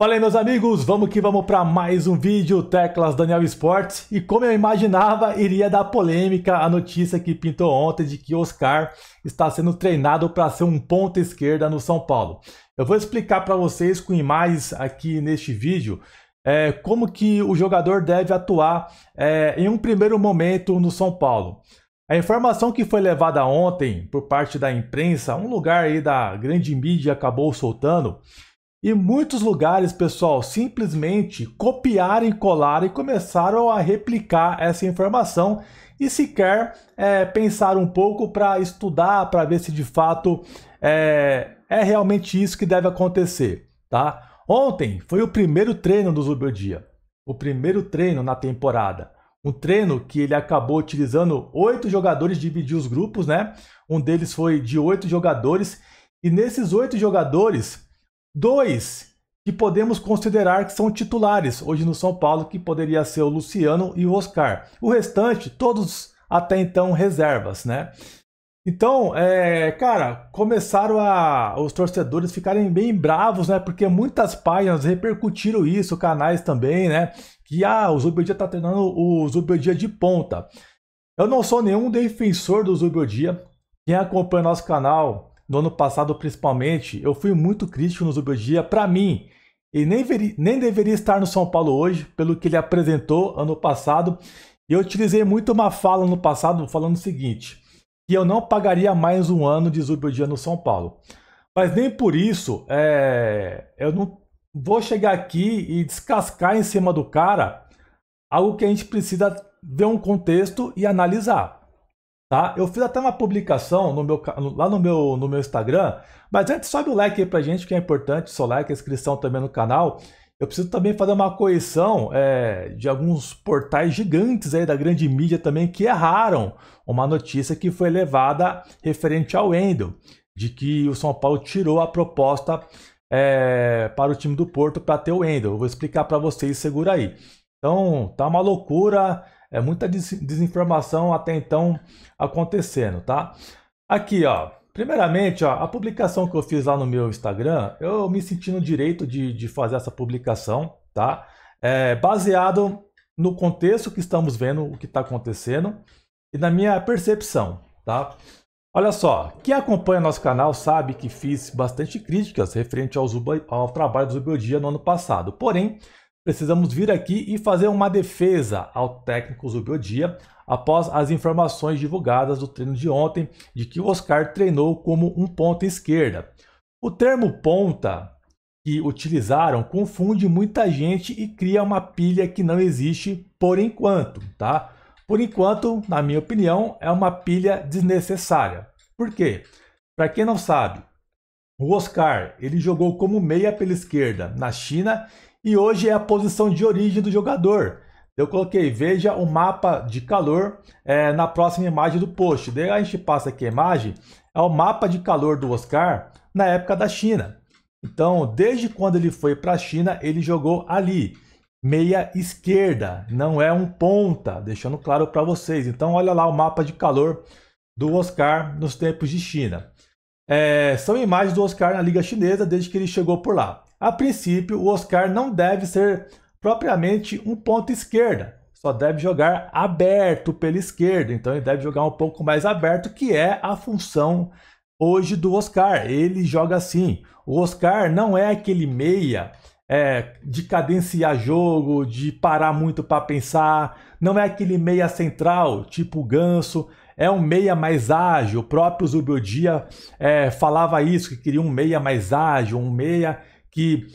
Fala aí, meus amigos, vamos que vamos para mais um vídeo Teclas Daniel Esportes. E como eu imaginava, iria dar polêmica a notícia que pintou ontem de que Oscar está sendo treinado para ser um ponta esquerda no São Paulo. Eu vou explicar para vocês com imagens aqui neste vídeo como que o jogador deve atuar em um primeiro momento no São Paulo. A informação que foi levada ontem por parte da imprensa, um lugar aí da grande mídia acabou soltando. E muitos lugares, pessoal, simplesmente copiaram e colaram e começaram a replicar essa informação e sequer pensaram um pouco para estudar, para ver se de fato é realmente isso que deve acontecer, tá? Ontem foi o primeiro treino do Zubeldia, o primeiro treino na temporada. Um treino que ele acabou utilizando 8 jogadores, dividiu os grupos, né? Um deles foi de 8 jogadores e nesses 8 jogadores... 2 que podemos considerar que são titulares hoje no São Paulo, que poderia ser o Luciano e o Oscar. O restante, todos até então reservas, né? Então, cara, começaram os torcedores ficarem bem bravos, né? Porque muitas páginas repercutiram isso, canais também, né? Que o Zubeldia tá treinando o Zubeldia de ponta. Eu não sou nenhum defensor do Zubeldia. Quem acompanha nosso canal... No ano passado, principalmente, eu fui muito crítico no Zubeldia. Para mim, ele nem deveria estar no São Paulo hoje, pelo que ele apresentou ano passado. E eu utilizei muito uma fala no passado, falando o seguinte, que eu não pagaria mais um ano de Zubeldia no São Paulo. Mas nem por isso, eu não vou chegar aqui e descascar em cima do cara algo que a gente precisa ver um contexto e analisar. Tá? Eu fiz até uma publicação lá no meu Instagram, mas antes sobe o like aí pra gente, que é importante, seu like, a inscrição também no canal. Eu preciso também fazer uma correção de alguns portais gigantes aí da grande mídia também que erraram uma notícia que foi levada referente ao Wendel, de que o São Paulo tirou a proposta para o time do Porto para ter o Wendel. Eu vou explicar para vocês, segura aí. Então, tá uma loucura... muita desinformação até então acontecendo, tá? Aqui, ó. Primeiramente, ó, a publicação que eu fiz lá no meu Instagram, eu me senti no direito de fazer essa publicação, tá? Baseado no contexto que estamos vendo, o que está acontecendo e na minha percepção, tá? Olha só, quem acompanha nosso canal sabe que fiz bastante críticas referente ao trabalho do Zubeldia no ano passado. Porém, precisamos vir aqui e fazer uma defesa ao técnico Zubeldia após as informações divulgadas do treino de ontem de que o Oscar treinou como um ponta esquerda. O termo ponta que utilizaram confunde muita gente e cria uma pilha que não existe por enquanto, tá? Por enquanto, na minha opinião, é uma pilha desnecessária. Por quê? Para quem não sabe, o Oscar ele jogou como meia pela esquerda na China e hoje é a posição de origem do jogador. Eu coloquei, veja o mapa de calor na próxima imagem do post. Daí a gente passa aqui a imagem, é o mapa de calor do Oscar na época da China. Então, desde quando ele foi para a China, ele jogou ali, meia esquerda, não é um ponta, deixando claro para vocês. Então, olha lá o mapa de calor do Oscar nos tempos de China. São imagens do Oscar na Liga Chinesa desde que ele chegou por lá. A princípio, o Oscar não deve ser propriamente um ponta esquerda, só deve jogar aberto pela esquerda, então ele deve jogar um pouco mais aberto, que é a função hoje do Oscar. Ele joga assim. O Oscar não é aquele meia de cadenciar jogo, de parar muito para pensar, não é aquele meia central, tipo o Ganso. É um meia mais ágil. O próprio Zubeldia falava isso, que queria um meia mais ágil, um meia que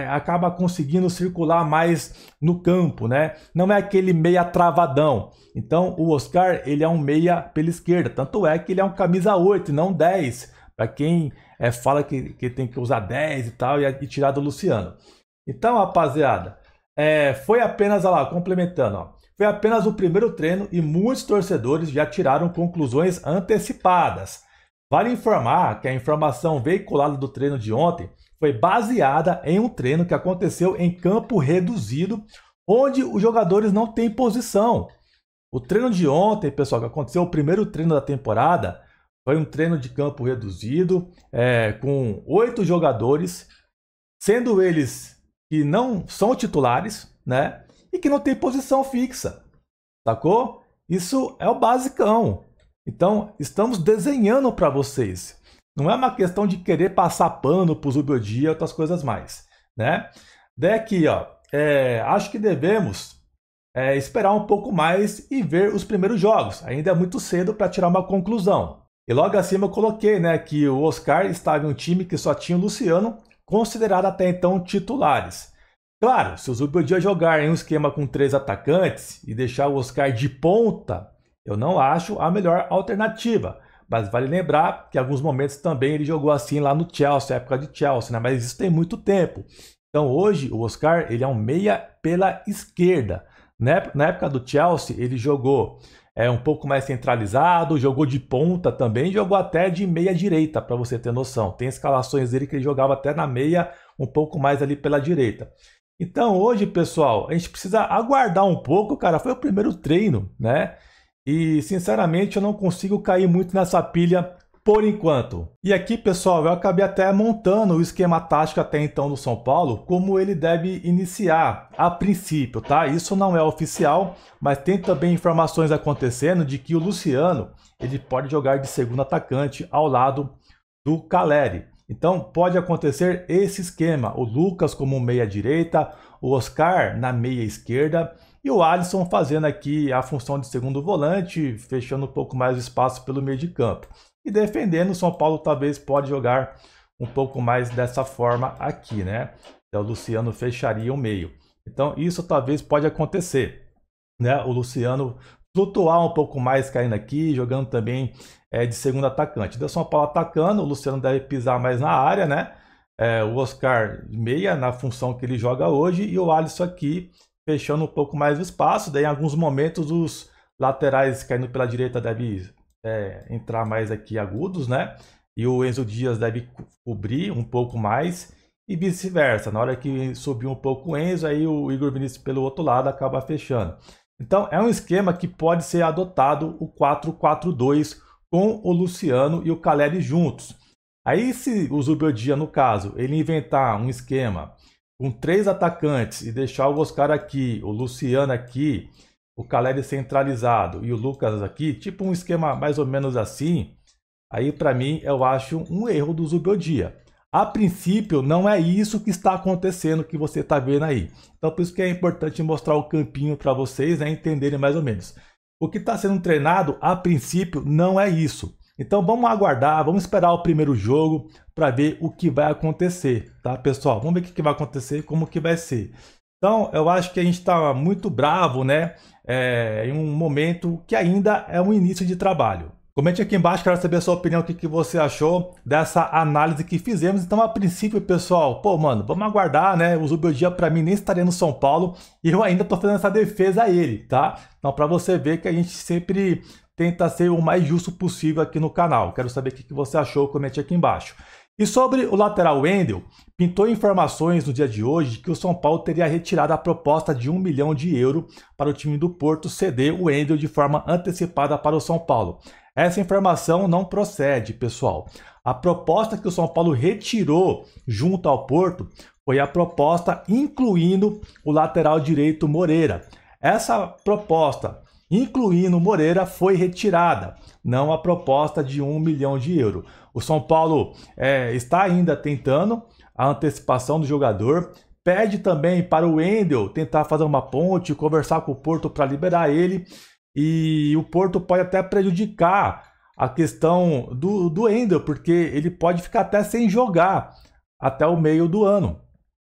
acaba conseguindo circular mais no campo, né? Não é aquele meia travadão. Então, o Oscar, ele é um meia pela esquerda. Tanto é que ele é um camisa 8 e não 10. Para quem fala que tem que usar 10 e tal, e tirar do Luciano. Então, rapaziada, foi apenas, olha lá, complementando, ó. Foi apenas o primeiro treino e muitos torcedores já tiraram conclusões antecipadas. Vale informar que a informação veiculada do treino de ontem foi baseada em um treino que aconteceu em campo reduzido, onde os jogadores não têm posição. O treino de ontem, pessoal, que aconteceu, o primeiro treino da temporada, foi um treino de campo reduzido, com 8 jogadores, sendo eles que não são titulares, né? E que não tem posição fixa, sacou? Isso é o basicão. Então, estamos desenhando para vocês. Não é uma questão de querer passar pano para o Zubeldia e outras coisas mais, né? Daí aqui, ó, acho que devemos esperar um pouco mais e ver os primeiros jogos. Ainda é muito cedo para tirar uma conclusão. E logo acima eu coloquei, né, que o Oscar estava em um time que só tinha o Luciano, considerado até então titulares. Claro, se o Zubeldia jogar em um esquema com 3 atacantes e deixar o Oscar de ponta, eu não acho a melhor alternativa. Mas vale lembrar que em alguns momentos também ele jogou assim lá no Chelsea, época de Chelsea, né? Mas isso tem muito tempo. Então hoje o Oscar ele é um meia pela esquerda. Na época do Chelsea ele jogou um pouco mais centralizado, jogou de ponta também, jogou até de meia direita, para você ter noção. Tem escalações dele que ele jogava até na meia, um pouco mais ali pela direita. Então hoje, pessoal, a gente precisa aguardar um pouco, cara. Foi o primeiro treino, né? E sinceramente eu não consigo cair muito nessa pilha por enquanto. E aqui, pessoal, eu acabei até montando o esquema tático até então do São Paulo, como ele deve iniciar a princípio, tá? Isso não é oficial, mas tem também informações acontecendo de que o Luciano, ele pode jogar de segundo atacante ao lado do Caleri. Então pode acontecer esse esquema, o Lucas como meia direita, o Oscar na meia esquerda e o Alisson fazendo aqui a função de segundo volante, fechando um pouco mais o espaço pelo meio de campo. E defendendo, o São Paulo talvez pode jogar um pouco mais dessa forma aqui, né? Então o Luciano fecharia o meio. Então isso talvez pode acontecer, né? O Luciano flutuar um pouco mais caindo aqui, jogando também de segundo atacante. Então o São Paulo atacando, o Luciano deve pisar mais na área, né? O Oscar meia na função que ele joga hoje e o Alisson aqui fechando um pouco mais o espaço. Daí em alguns momentos os laterais caindo pela direita devem entrar mais aqui agudos, né? E o Enzo Dias deve cobrir um pouco mais e vice-versa. Na hora que subir um pouco o Enzo, aí o Igor Vinícius pelo outro lado acaba fechando. Então é um esquema que pode ser adotado o 4-4-2 com o Luciano e o Caleri juntos. Aí se o Zubeldia, no caso, ele inventar um esquema com 3 atacantes e deixar o Oscar aqui, o Luciano aqui, o Caleri centralizado e o Lucas aqui, tipo um esquema mais ou menos assim, aí para mim eu acho um erro do Zubeldia. A princípio não é isso que está acontecendo que você está vendo aí. Então por isso que é importante mostrar o campinho para vocês, né, entenderem mais ou menos. O que está sendo treinado a princípio não é isso. Então vamos aguardar, vamos esperar o primeiro jogo para ver o que vai acontecer, tá, pessoal? Vamos ver o que vai acontecer, como que vai ser. Então eu acho que a gente está muito bravo, né? Em um momento que ainda é um início de trabalho. Comente aqui embaixo, quero saber a sua opinião, o que você achou dessa análise que fizemos. Então, a princípio, pessoal, pô, mano, vamos aguardar, né? O Zubeldia, para mim, nem estaria no São Paulo e eu ainda tô fazendo essa defesa a ele, tá? Então, para você ver que a gente sempre tenta ser o mais justo possível aqui no canal. Quero saber o que você achou, comente aqui embaixo. E sobre o lateral Wendel, pintou informações no dia de hoje de que o São Paulo teria retirado a proposta de 1 milhão de euros para o time do Porto ceder o Wendel de forma antecipada para o São Paulo. Essa informação não procede, pessoal. A proposta que o São Paulo retirou junto ao Porto foi a proposta incluindo o lateral direito Moreira. Essa proposta, incluindo Moreira, foi retirada, não a proposta de 1 milhão de euros. O São Paulo está ainda tentando a antecipação do jogador, pede também para o Wendel tentar fazer uma ponte, conversar com o Porto para liberar ele, e o Porto pode até prejudicar a questão do Wendel, porque ele pode ficar até sem jogar até o meio do ano,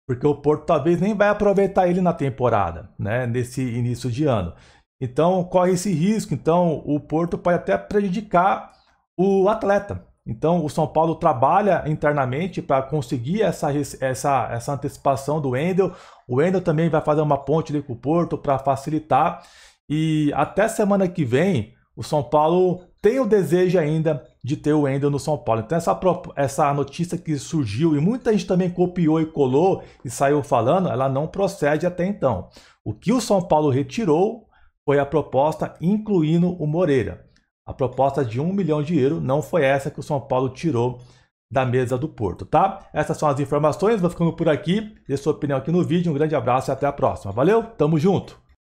porque o Porto talvez nem vai aproveitar ele na temporada, né, nesse início de ano. Então corre esse risco, então o Porto pode até prejudicar o atleta. Então o São Paulo trabalha internamente para conseguir essa antecipação do Wendel. O Wendel também vai fazer uma ponte ali com o Porto para facilitar. E até semana que vem o São Paulo tem o desejo ainda de ter o Wendel no São Paulo. Então essa notícia que surgiu e muita gente também copiou e colou e saiu falando, ela não procede até então. O que o São Paulo retirou foi a proposta incluindo o Moreira. A proposta de 1 milhão de euros não foi essa que o São Paulo tirou da mesa do Porto, tá? Essas são as informações, vou ficando por aqui, dê sua opinião aqui no vídeo, um grande abraço e até a próxima. Valeu, tamo junto!